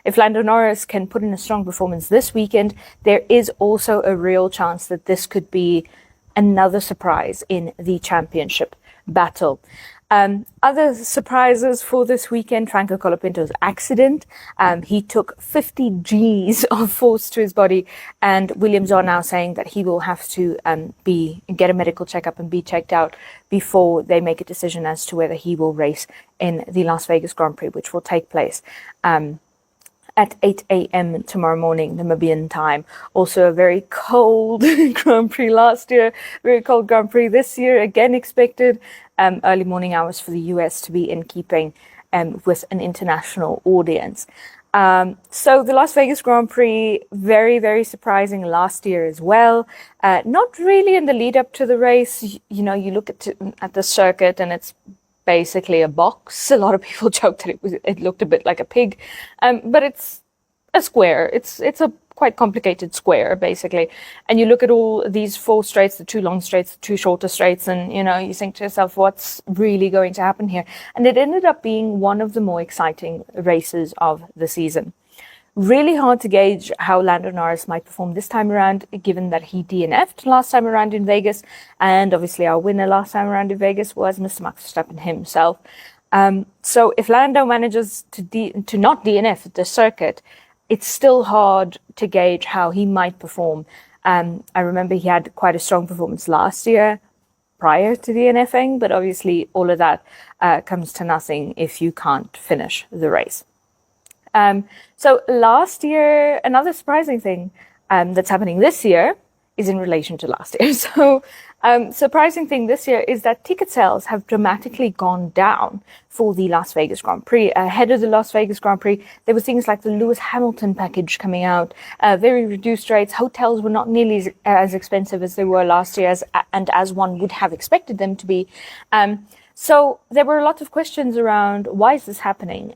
if Lando Norris can put in a strong performance this weekend, there is also a real chance that this could be another surprise in the championship battle. Other surprises for this weekend, Franco Colapinto's accident. He took 50 Gs of force to his body, and Williams are now saying that he will have to get a medical checkup and be checked out before they make a decision as to whether he will race in the Las Vegas Grand Prix, which will take place at 8 a.m. tomorrow morning, Namibian time. Also a very cold Grand Prix last year, very cold Grand Prix this year, again expected early morning hours for the US to be in keeping with an international audience. So the Las Vegas Grand Prix, very, very surprising last year as well. Not really in the lead up to the race. You know, you look at the circuit and it's basically a box. A lot of people joked that it looked a bit like a pig, but it's a square. It's a quite complicated square, basically. And you look at all these 4 straights, the 2 long straights, the 2 shorter straights, and, you know, you think to yourself, what's really going to happen here? And it ended up being one of the more exciting races of the season. Really hard to gauge how Lando Norris might perform this time around, given that he DNF'd last time around in Vegas. And obviously our winner last time around in Vegas was Mr. Max Verstappen himself. So if Lando manages to not DNF at the circuit, it's still hard to gauge how he might perform. I remember he had quite a strong performance last year prior to DNFing, but obviously all of that comes to nothing if you can't finish the race. So last year, another surprising thing that's happening this year is in relation to last year. So surprising thing this year is that ticket sales have dramatically gone down for the Las Vegas Grand Prix. Ahead of the Las Vegas Grand Prix, there were things like the Lewis Hamilton package coming out, very reduced rates. Hotels were not nearly as expensive as they were last year, and as one would have expected them to be. So there were a lot of questions around why is this happening?